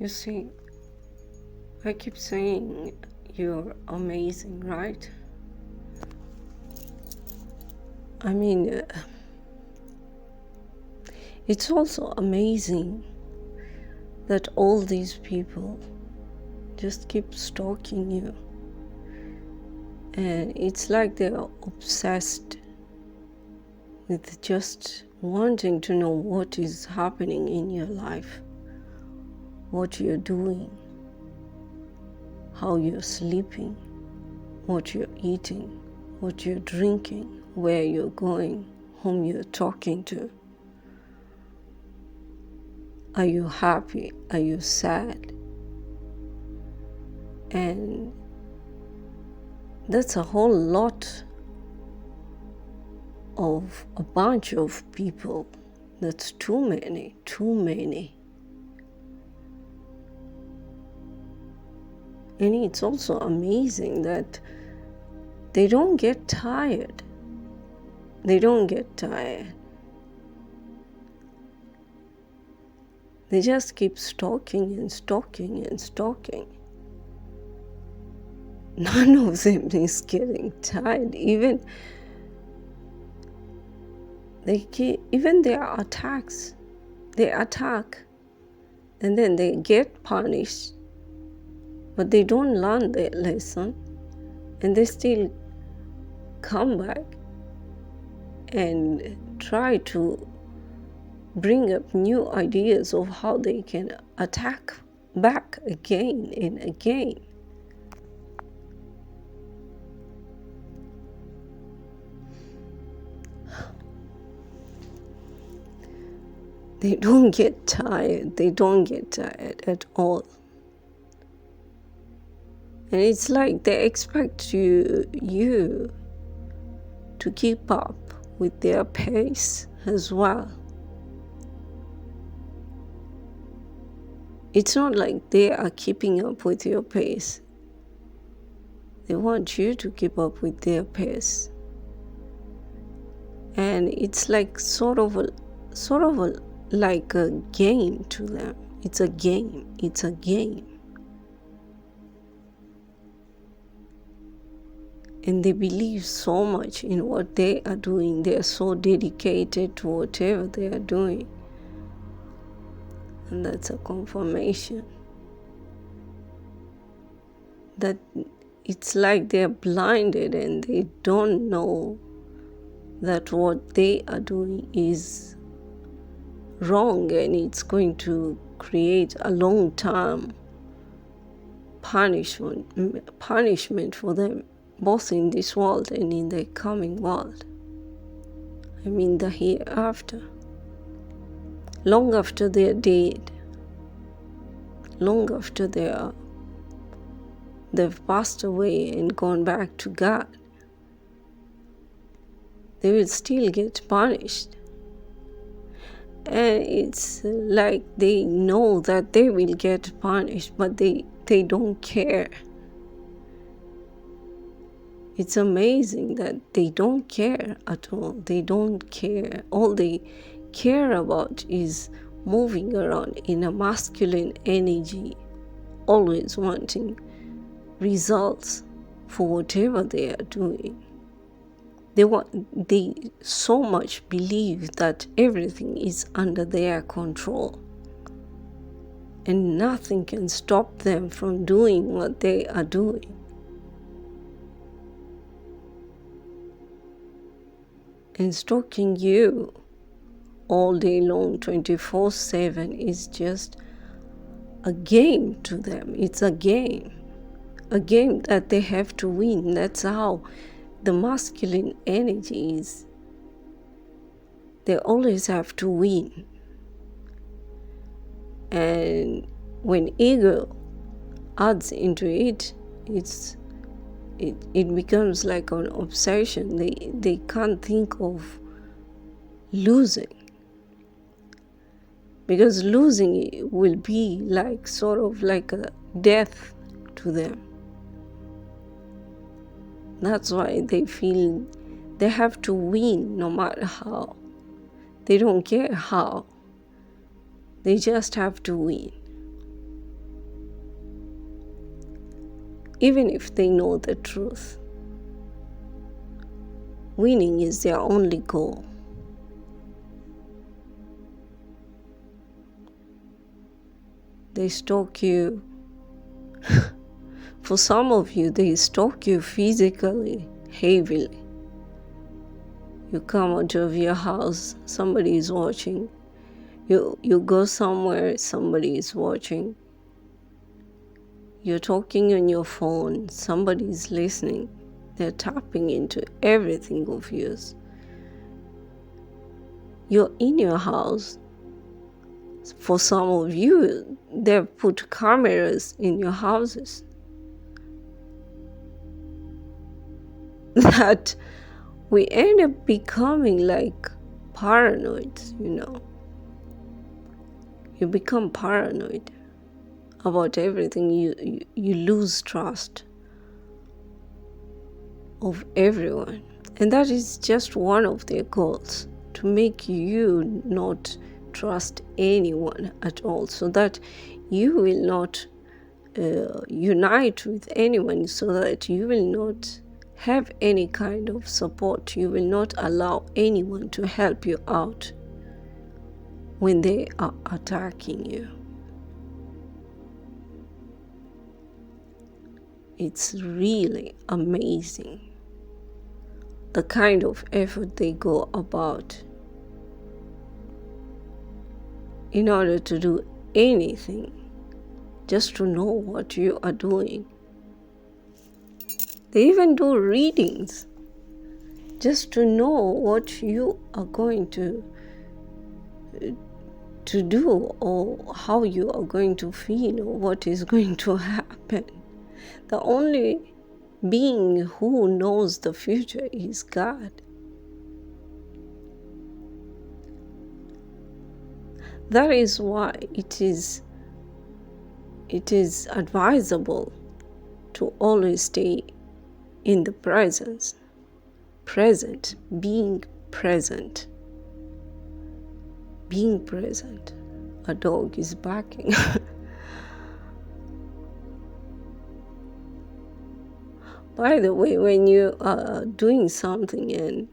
You see, I keep saying you're amazing, right? I mean, it's also amazing that all these people just keep stalking you. And it's like they're obsessed with just wanting to know what is happening in your life, what you're doing, how you're sleeping, what you're eating, what you're drinking, where you're going, whom you're talking to. Are you happy? Are you sad? And that's a whole lot of a bunch of people. That's too many, too many. And it's also amazing that they don't get tired. They don't get tired. They just keep stalking and stalking and stalking. None of them is getting tired. Even their attacks, they attack and then they get punished, but they don't learn their lesson and they still come back and try to bring up new ideas of how they can attack back again and again. They don't get tired. They don't get tired at all. And it's like they expect you to keep up with their pace as well. It's not like they are keeping up with your pace. They want you to keep up with their pace. And it's like sort of like a game to them. It's a game. It's a game. And they believe so much in what they are doing. They are so dedicated to whatever they are doing. And that's a confirmation that it's like they're blinded and they don't know that what they are doing is wrong and it's going to create a long-term punishment for them, both in this world and in the coming world. I mean the hereafter. Long after they're dead, long after they've passed away and gone back to God, they will still get punished. And it's like they know that they will get punished, but they don't care. It's amazing that they don't care at all. They don't care. All they care about is moving around in a masculine energy, always wanting results for whatever they are doing. They so much believe that everything is under their control and nothing can stop them from doing what they are doing. And stalking you all day long, 24/7, is just a game to them. It's a game that they have to win. That's how the masculine energy is. They always have to win. And when ego adds into it, it becomes like an obsession. They can't think of losing, because losing will be like sort of like a death to them. That's why they feel they have to win no matter how. They don't care how. They just have to win. even if they know the truth. Winning is their only goal. They stalk you. For some of you, they stalk you physically, heavily. You come out of your house, somebody is watching. You go somewhere, somebody is watching. You're talking on your phone, somebody is listening. They're tapping into everything of yours. You're in your house. For some of you, they've put cameras in your houses that we end up becoming like paranoid, You become paranoid about everything. You lose trust of everyone. And that is just one of their goals, to make you not trust anyone at all, so that you will not unite with anyone, so that you will not have any kind of support. You will not allow anyone to help you out when they are attacking you. It's really amazing the kind of effort they go about in order to do anything, just to know what you are doing. They even do readings just to know what you are going to do, or how you are going to feel, or what is going to happen. The only being who knows the future is God. That is why it is advisable to always stay in the present, being present. Being present. A dog is barking. By the way, when you are doing something and,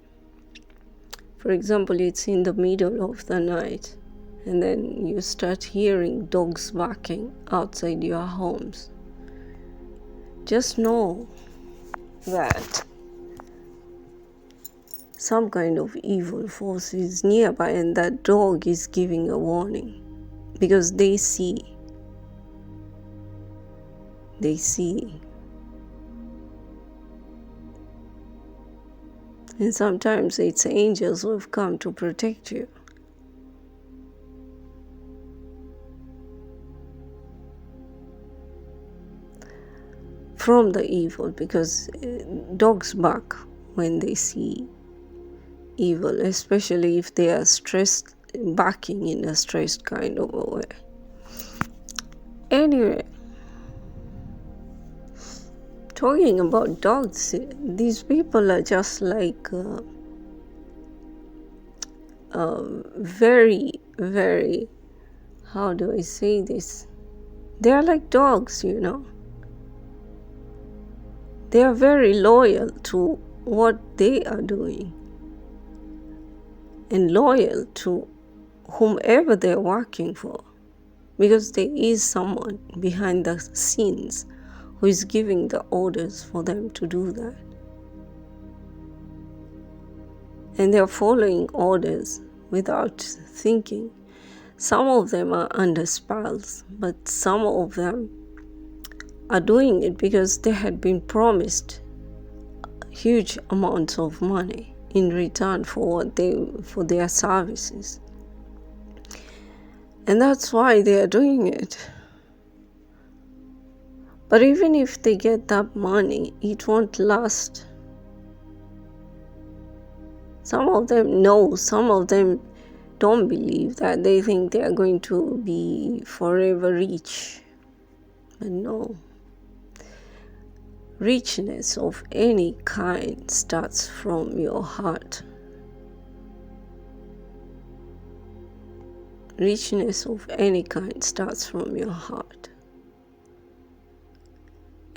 for example, it's in the middle of the night, and then you start hearing dogs barking outside your homes, just know that some kind of evil force is nearby, and that dog is giving a warning, because they see. And sometimes it's angels who have come to protect you. From the evil, because dogs bark when they see evil, especially if they are stressed, barking in a stressed kind of a way. Anyway, talking about dogs, these people are just like very, very, how do I say this? They are like dogs, They are very loyal to what they are doing, and loyal to whomever they're working for, because there is someone behind the scenes who is giving the orders for them to do that. And they're following orders without thinking. Some of them are under spells, but some of them are doing it because they had been promised huge amounts of money in return for their services. And that's why they are doing it. But even if they get that money, it won't last. Some of them know, some of them don't believe that. They think they are going to be forever rich. But no. Richness of any kind starts from your heart. Richness of any kind starts from your heart.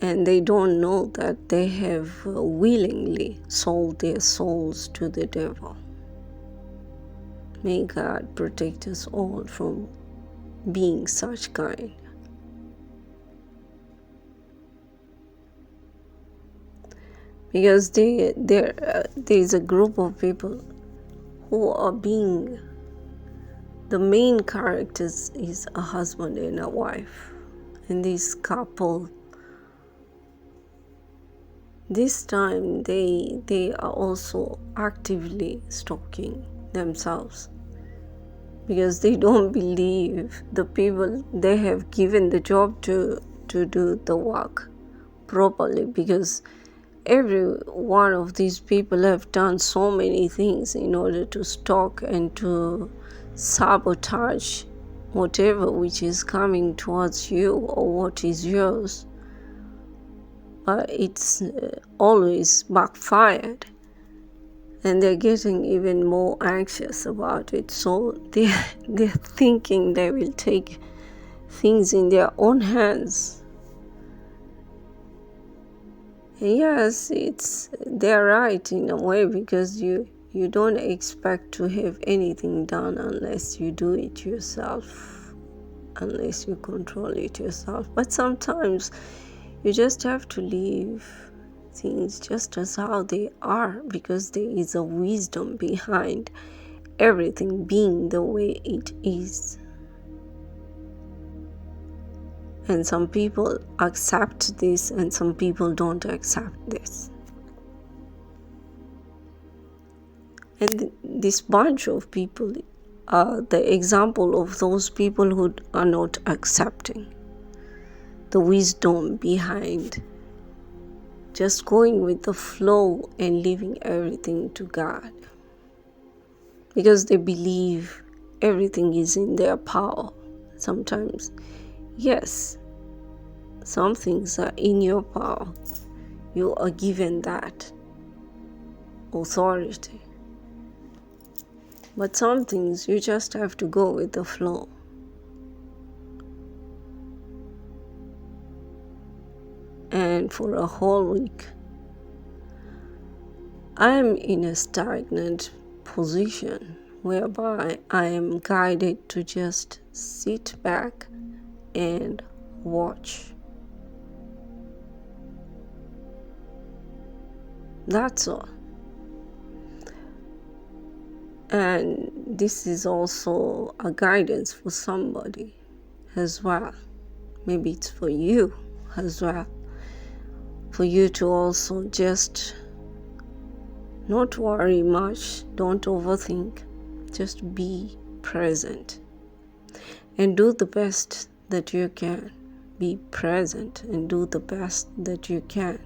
and they don't know that they have willingly sold their souls to the devil. May God protect us all from being such kind. Because there's a group of people who are being, the main characters is a husband and a wife. And this couple, this time they are also actively stalking themselves, because they don't believe the people they have given the job to do the work properly, because every one of these people have done so many things in order to stalk and to sabotage whatever which is coming towards you or what is yours. But it's always backfired, and they're getting even more anxious about it. So they're thinking they will take things in their own hands. And yes, they're right in a way, because you don't expect to have anything done unless you do it yourself, unless you control it yourself. But sometimes you just have to leave things just as how they are, because there is a wisdom behind everything being the way it is. And some people accept this and some people don't accept this. And this bunch of people are the example of those people who are not accepting the wisdom behind just going with the flow and leaving everything to God, because they believe everything is in their power. Sometimes, yes, some things are in your power. You are given that authority. But some things you just have to go with the flow. And for a whole week, I'm in a stagnant position whereby I am guided to just sit back and watch. That's all. And this is also a guidance for somebody as well. Maybe it's for you as well. For you to also just not worry much, don't overthink, just be present and do the best that you can. Be present and do the best that you can,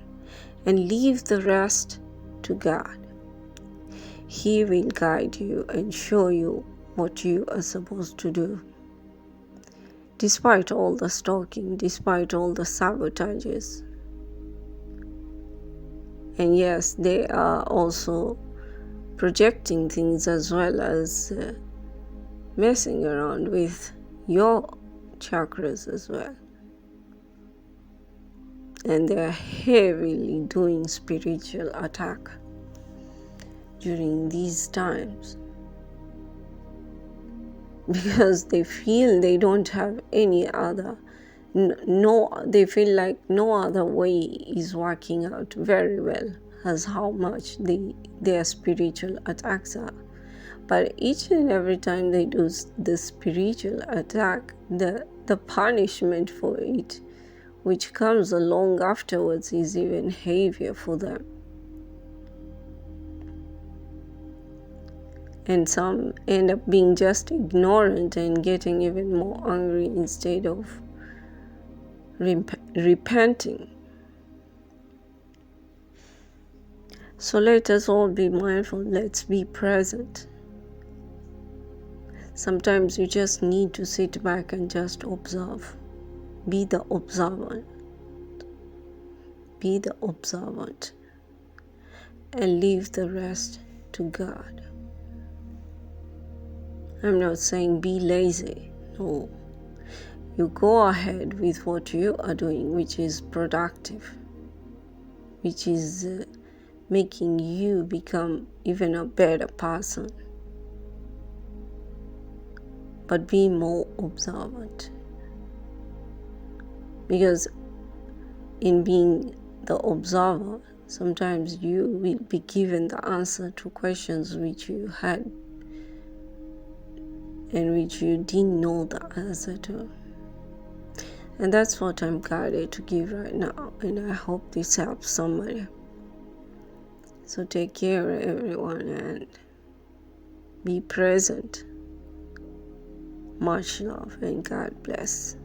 and leave the rest to God. He will guide you and show you what you are supposed to do. Despite all the stalking, despite all the sabotages. And yes, they are also projecting things as well as messing around with your chakras as well. And they are heavily doing spiritual attack during these times, because they feel they don't have any other, they feel like no other way is working out very well as how much their spiritual attacks are. But each and every time they do the spiritual attack, the punishment for it, which comes along afterwards, is even heavier for them. And some end up being just ignorant and getting even more angry instead of repenting. So let us all be mindful. Let's be present. Sometimes you just need to sit back and just observe. Be the observant. Be the observant. And leave the rest to God. I'm not saying be lazy. No. you go ahead with what you are doing, which is productive, which is making you become even a better person. But be more observant, because in being the observer, sometimes you will be given the answer to questions which you had and which you didn't know the answer to. And that's what I'm guided to give right now, and I hope this helps somebody. So take care, everyone, and be present. Much love and God bless.